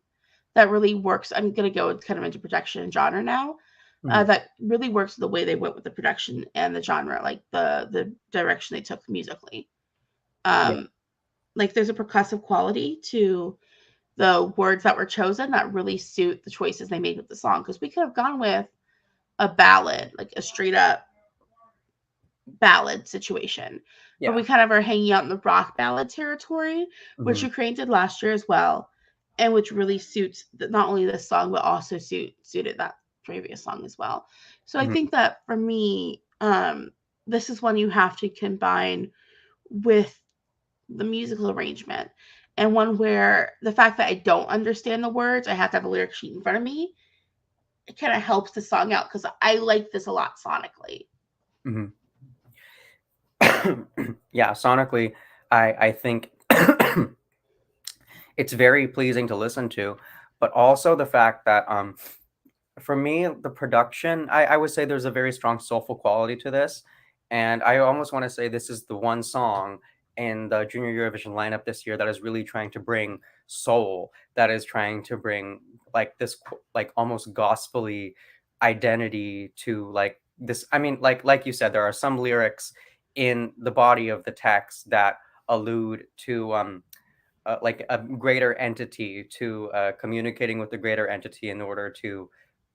that really works. I'm gonna go kind of into production and genre now. mhm. That really works the way they went with the production and the genre, like the direction they took musically. Yeah. Um, like there's a percussive quality to the words that were chosen that really suit the choices they made with the song. Because we could have gone with a ballad, like a straight up ballad situation. But we Yeah. kind of are hanging out in the rock ballad territory, which Mhm, Ukraine did last year as well, and which really suits not only this song but also suited that previous song as well. So I mhm, think that for me, this is one you have to combine with the musical arrangement, and one where the fact that I don't understand the words, I have to have a lyric sheet in front of me. It kind of helps the song out because I like this a lot sonically. mhm. Yeah, sonically, I think it's very pleasing to listen to, but also the fact that for me, the production, I would say there's a very strong soulful quality to this. And I almost want to say this is the one song in the Junior Eurovision lineup this year that is really trying to bring soul, that is trying to bring like this like almost gospely identity to like this. I mean, like you said, there are some lyrics in the body of the text that allude to like a greater entity, to communicating with the greater entity in order to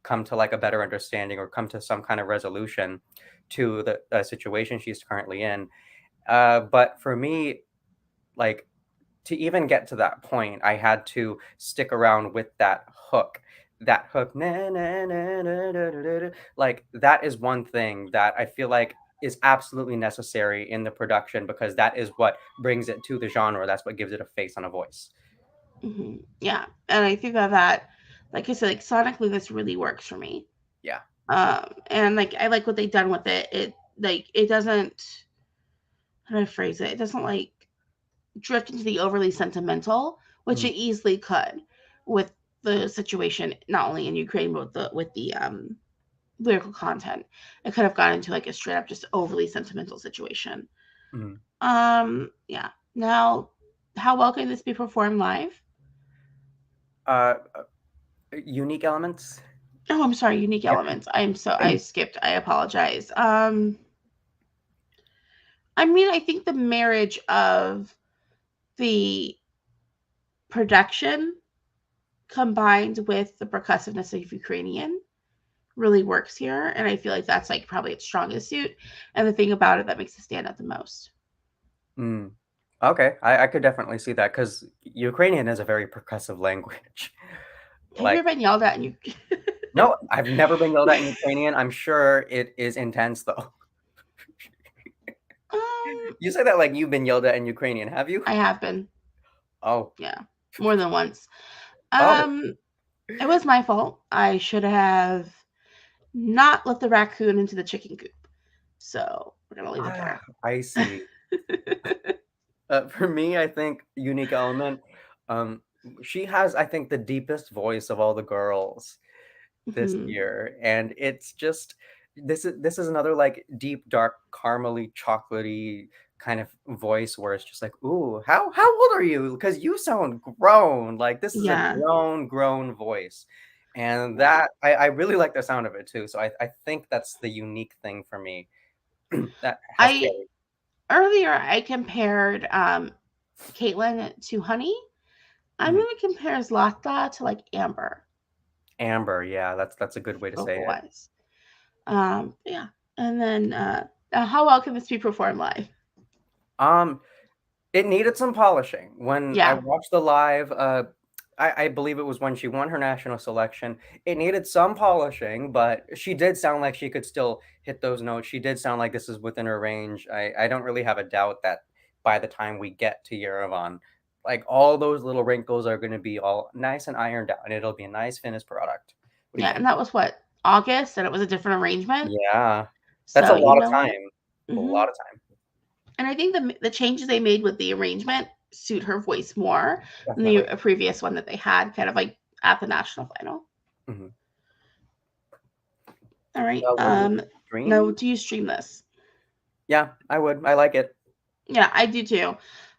come to like a better understanding or come to some kind of resolution to the situation she's currently in. But for me, like to even get to that point, I had to stick around with that hook. That hook, na, na, na, na, na, na, na, like that is one thing that I feel like is absolutely necessary in the production because that is what brings it to the genre. That's what gives it a face and a voice. Yeah, and I think that, like I said, like sonically, this really works for me. Yeah. And like I like what they've done with it. It doesn't, how do I phrase it? It doesn't like drift into the overly sentimental, which Mhm, it easily could with the situation, not only in Ukraine but with the lyrical content. It could have gone into like a straight up just overly sentimental situation. mhm. Yeah. Now, how well can this be performed live? Uh, Unique elements? Oh, I'm sorry, unique Yeah. elements. I skipped. I apologize. I mean, I think the marriage of the production combined with the percussiveness of Ukrainian really works here, and I feel like that's like probably its strongest suit, and the thing about it that makes it stand out the most. Mm. Okay, I could definitely see that because Ukrainian is a very percussive language. Have you Like, ever been yelled at? And you? no, I've never been yelled at in Ukrainian. I'm sure it is intense though. um, You say that like you've been yelled at in Ukrainian, have you? I have been. Oh, Yeah, more than once. oh, Um, it was my fault. I should have not let the raccoon into the chicken coop. So we're gonna leave it ah, there. I see. For me, I think unique element. Um, she has, I think, the deepest voice of all the girls this Mhm. year, and it's just this is another like deep, dark, caramely, chocolatey kind of voice where it's just like, ooh, how old are you? Because you sound grown. Like this is a Yeah, grown voice, and yeah. that I really like the sound of it too. So I think that's the unique thing for me that has I carried. earlier I compared Kejtlin to Honey. I'm Mhm. gonna compare Zlata to like Amber. Amber, yeah, that's a good way to say vocal it. wise. Yeah. And then how well can this be performed live? Um, it needed some polishing. When I Yeah. watched the live, I believe it was when she won her national selection. It needed some polishing, but she did sound like she could still hit those notes. She did sound like this is within her range. I don't really have a doubt that by the time we get to Yerevan, like all those little wrinkles are going to be all nice and ironed out, and it'll be a nice finished product. What do you Yeah. And think? that was what? August, and it was a different arrangement. Yeah, that's a So, you lot of know what? time. A Hmm. lot of time, And I think the changes they made with the arrangement suit her voice more than the definitely. previous one that they had kind of like at the national final. Mhm. All right. Would you Now, dream? do you stream this? Yeah, I would. I like it. Yeah, I do too.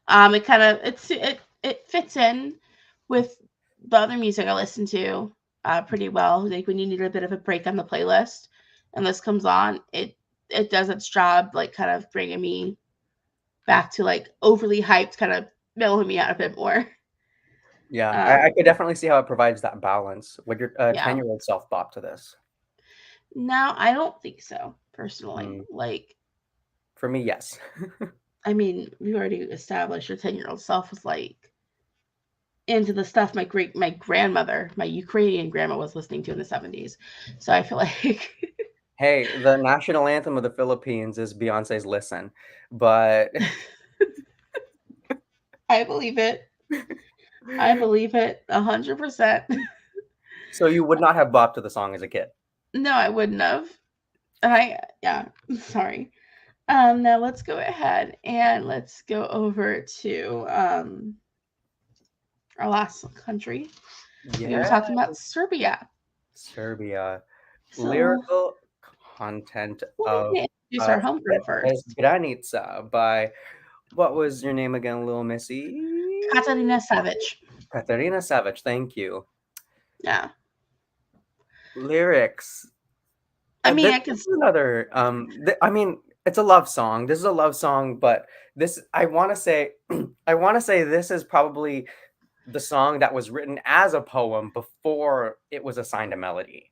It kind of it fits in with the other music I listen to pretty well. Like when you need a bit of a break on the playlist, and this comes on, it does its job, like kind of bringing me back to like overly hyped, kind of mellowing me out a bit more. Yeah, I Um, could definitely see how it provides that balance. Would your yeah. 10-year-old self bop to this? No, I don't think so personally. Mm, Like, for me, yes. I mean, we already established your 10-year-old self was like into the stuff my grandmother, my Ukrainian grandma was listening to in the 70s. So I feel like Hey, the national anthem of the Philippines is Beyonce's "Listen," but I believe it. I believe it 100%. so you would not have bopped to the song as a kid. No, I wouldn't have. I yeah, sorry. Now let's go ahead and let's go over to our last country. We were Yeah, talking about Serbia. Serbia. So Lyrical content we'll go of ahead and introduce our Svet homegrown first. granica by what was your name again, Little Missy? Katarina Savić. Katarina Savić. Thank you. Yeah. Lyrics. I mean, This I could is another, I mean, it's a love song. This is a love song, but this I wanna say I wanna say this is probably the song that was written as a poem before it was assigned a melody.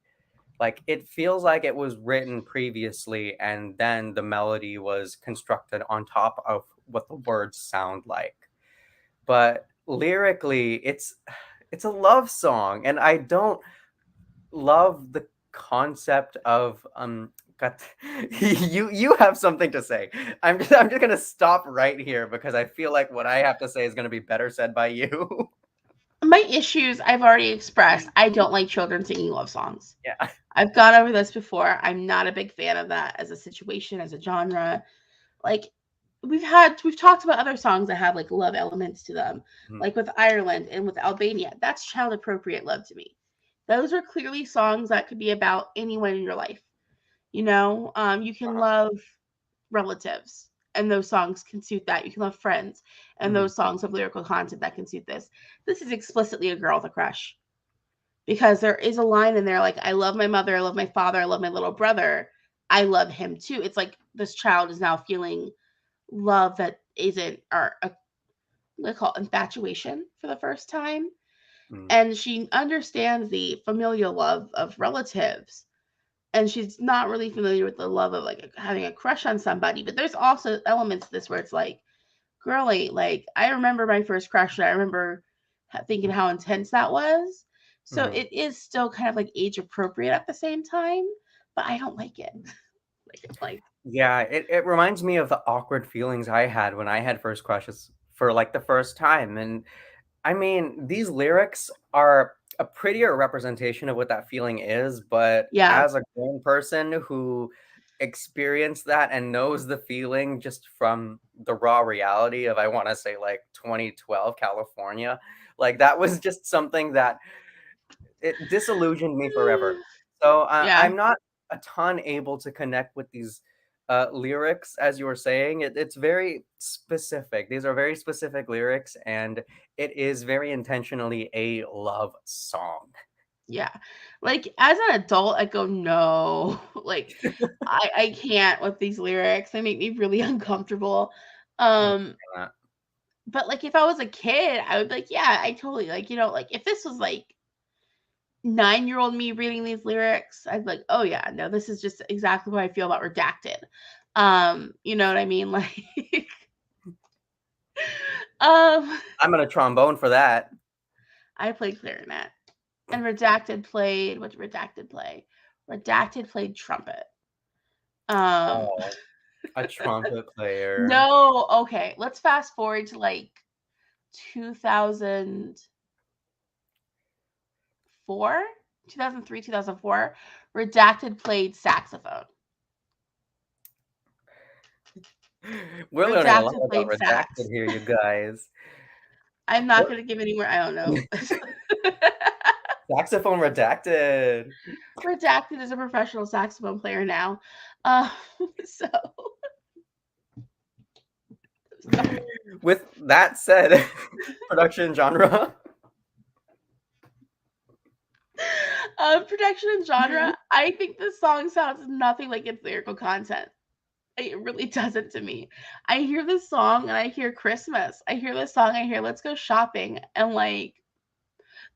Like, it feels like it was written previously, and then the melody was constructed on top of what the words sound like. But lyrically, it's a love song, and I don't love the concept of kat- you have something to say. I'm just gonna stop right here because I feel like what I have to say is gonna be better said by you. my issues I've already expressed. I don't like children singing love songs. Yeah. I've gone over this before. I'm not a big fan of that as a situation, as a genre. Like we've talked about other songs that have like love elements to them, Mhm. like with Ireland and with Albania. That's child appropriate love to me. Those are clearly songs that could be about anyone in your life. You can love relatives, and those songs can suit that. You can love friends, and Mhm. those songs have lyrical content that can suit this. This is explicitly a girl with a crush because there is a line in there like, I love my mother, I love my father, I love my little brother, I love him too. It's like this child is now feeling love that isn't, or a, they call it infatuation for the first time. Mhm. And she understands the familial love of relatives, and she's not really familiar with the love of like having a crush on somebody. But there's also elements to this where it's like, girly, like I remember my first crush, and I remember thinking how intense that was. So Mhm. it is still kind of like age appropriate at the same time, but I don't like it. like Yeah, it reminds me of the awkward feelings I had when I had first crushes for like the first time. And I mean, these lyrics are a prettier representation of what that feeling is, but yeah, as a grown person who experienced that and knows the feeling just from the raw reality of, I want to say, like 2012 California, like that was just something that it disillusioned me forever. So yeah, I'm not a ton able to connect with these lyrics, as you were saying. It's very specific. These are very specific lyrics, and it is very intentionally a love song. yeah. Like as an adult, I go no, like I can't with these lyrics. They make me really uncomfortable. I Um, understand that. but like if I was a kid, I would be like, yeah, I totally like, like if this was like 9-year-old me reading these lyrics, I'd be like, oh yeah, no, this is just exactly what I feel about Redacted. You know what I mean? Like, um, I'm gonna trombone for that. I played clarinet, and Redacted played. What did Redacted play? Redacted played trumpet. Um, Oh, a trumpet player. no, okay, let's fast forward to like 2004, 2003, 2004. Redacted played saxophone. We're learning a lot Redacted about played Redacted sax. here, you guys. I'm not going to give any more. I don't know. Saxophone Redacted. Redacted is a professional saxophone player now. Uh, so, With that said, production genre. production and genre. I think this song sounds nothing like its lyrical content. It really doesn't to me. I hear this song and I hear Christmas. I hear this song, I hear Let's Go Shopping, and like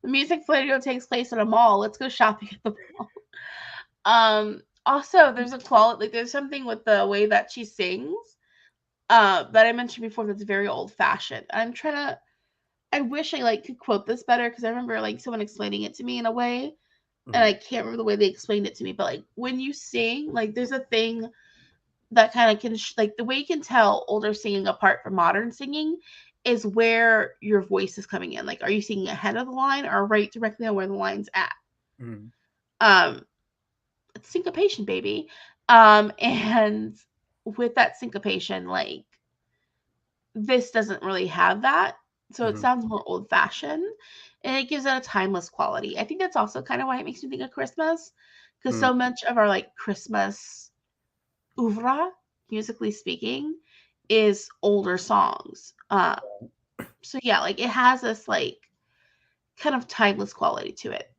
the music video takes place in a mall. Let's go shopping at the mall. Also there's a quality, like there's something with the way that she sings that I mentioned before that's very old fashioned. I'm trying to, I wish I like could quote this better because I remember like someone explaining it to me in a way, and I can't remember the way they explained it to me, but like when you sing, like there's a thing that kind of can like the way you can tell older singing apart from modern singing is where your voice is coming in. Like, are you singing ahead of the line or right directly on where the line's at? Mm. It's syncopation, baby. And with that syncopation, like this doesn't really have that, so it sounds more old fashioned, and it gives it a timeless quality. I think that's also kind of why it makes me think of Christmas, because so much of our like Christmas oeuvre, musically speaking, is older songs. So yeah, like it has this like kind of timeless quality to it.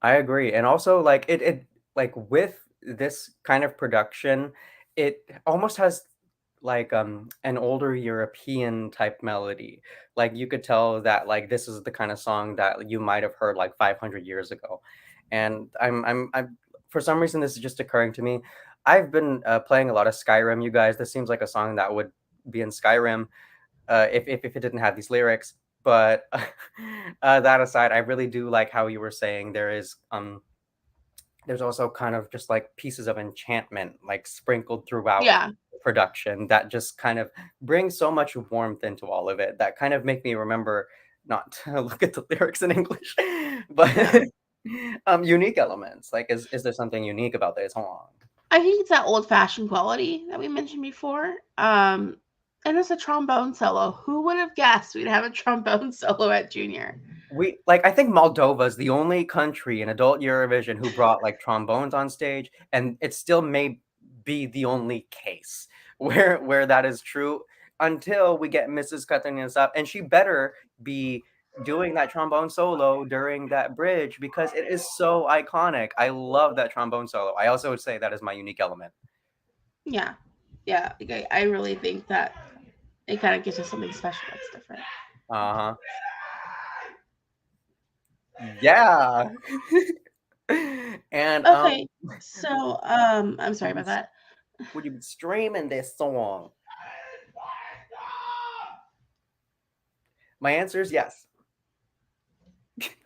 I agree. And also like it like with this kind of production, it almost has like an older European type melody. Like you could tell that like this is the kind of song that you might have heard like 500 years ago. And I'm for some reason this is just occurring to me. I've been playing a lot of Skyrim, you guys. This seems like a song that would be in Skyrim if it didn't have these lyrics. But that aside, I really do like how you were saying there's also kind of just like pieces of enchantment like sprinkled throughout Yeah. production that just kind of brings so much warmth into all of it that kind of make me remember not to look at the lyrics in English, but Yeah. unique elements. Like, is there something unique about this song? I think it's that old fashioned quality that we mentioned before. And it's a trombone solo. Who would have guessed we'd have a trombone solo at Junior? We like I think Moldova is the only country in adult Eurovision who brought like trombones on stage, and it still may be the only case where that is true until we get Mrs. Katarina Savić, and she better be doing that trombone solo during that bridge because it is so iconic. I love that trombone solo. I also would say that is my unique element. Yeah. Yeah. Like, I really think that it kind of gives us something special that's different. Uh-huh. Yeah. And Okay. So I'm sorry about that. would you be streaming this song? My answer is yes.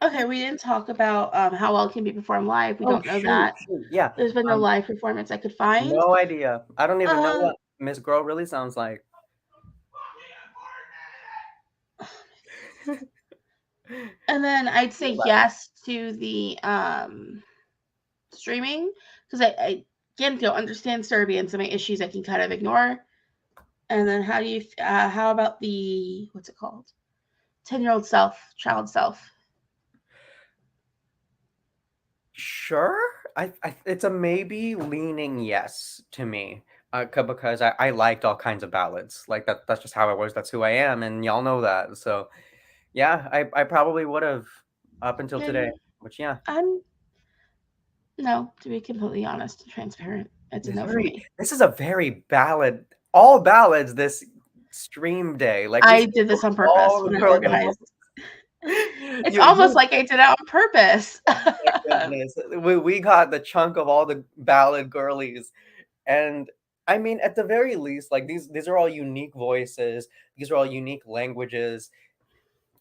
Okay, we didn't talk about how well it can be performed live. We Oh, don't know that. shoot, yeah. There's been no live performance I could find. No idea. I don't even know Um, what Miss Girl really sounds like. and then I'd say yes to the streaming because I again don't understand Serbian, so my issues I can kind of ignore. And then how about the what's it called? 10-year-old child self. Sure. It's a maybe leaning yes to me. Because I liked all kinds of ballads. Like that's just how I was. That's who I am, and y'all know that. So yeah, I probably would have up until today. Which yeah. I'm no, to be completely honest and transparent, it's a no for me. This is a very ballad, all ballads this stream day. Like we I did this on purpose all when I for like organized. It's almost You like I did it on purpose. my goodness. We got the chunk of all the ballad girlies. And I mean, at the very least, like these are all unique voices, these are all unique languages,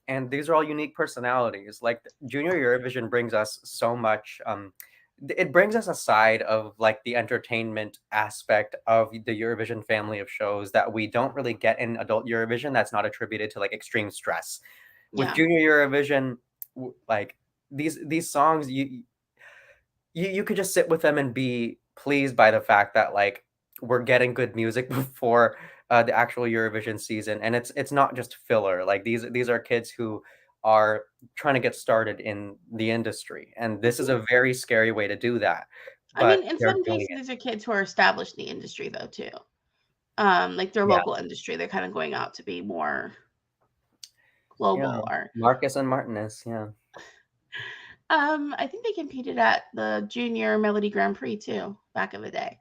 and these are all unique personalities. Like Junior Eurovision brings us so much. It brings us a side of like the entertainment aspect of the Eurovision family of shows that we don't really get in adult Eurovision. That's not attributed to like extreme stress. With Yeah. Junior Eurovision, like these songs, you could just sit with them and be pleased by the fact that like we're getting good music before the actual Eurovision season, and it's not just filler. Like these are kids who are trying to get started in the industry, and this is Mhm. a very scary way to do that, I but mean, in they're some doing cases, it. these are kids who are established in the industry, though, too. Like their Yeah, local industry, they're kind of going out to be more yeah. global. Or, Marcus and Martinez, yeah. I think they competed at the Junior Melody Grand Prix too, back in the day.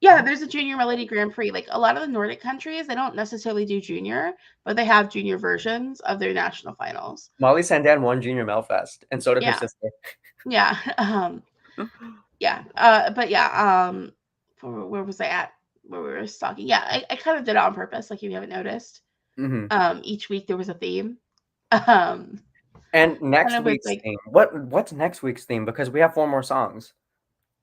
Yeah, Oh, there's a Junior Melody Grand Prix. Like a lot of the Nordic countries, they don't necessarily do junior, but they have junior versions of their national finals. Molly Sandan won Junior Melfest, and so did her Yeah, sister. yeah, yeah. But yeah, where was I at? Where we were talking? Yeah, I kind of did it on purpose. Like if you haven't noticed, Hmm. each week there was a theme. Um, And kind next of with week's like theme. What's next week's theme? Because we have four more songs.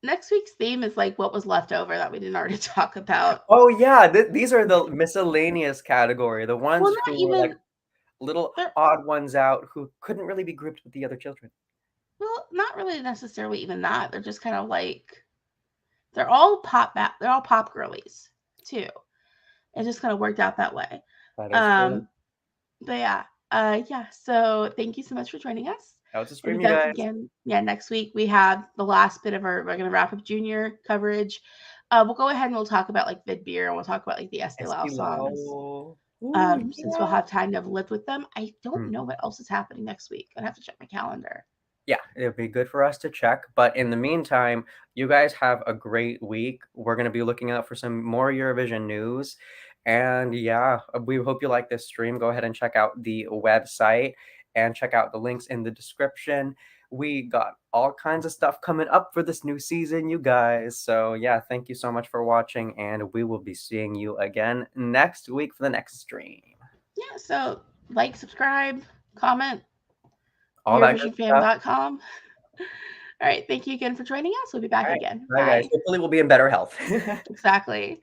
next week's theme is like what was left over that we didn't already talk about. Oh yeah, these are the miscellaneous category, the Well, ones not who were like even little they're odd ones out who couldn't really be grouped with the other children. well, not really necessarily even that. They're just kind of like they're all they're all pop girlies too. It just kind of worked out that way. That is true. Um, but yeah, yeah. So thank you so much for joining us. That was a We'll be stream, you back guys. again. Yeah, next week we have the last bit of we're gonna wrap up junior coverage. We'll go ahead and we'll talk about like Vidbir and we'll talk about like the Estee Lau Estee songs. Lauder. Ooh, Since we'll yeah. have time to have lived with them. I don't Hmm. know what else is happening next week. I'd have to check my calendar. Yeah, it'll be good for us to check. But in the meantime, you guys have a great week. We're going to be looking out for some more Eurovision news. And yeah, we hope you like this stream. Go ahead and check out the website and check out the links in the description. We got all kinds of stuff coming up for this new season, you guys. So yeah, thank you so much for watching. And we will be seeing you again next week for the next stream. Yeah, so like, subscribe, comment, All that good stuff. EurovisionFam.com. All right, thank you again for joining us. We'll be All back right. again. Bye, guys. Bye. Hopefully, we'll be in better health. Exactly.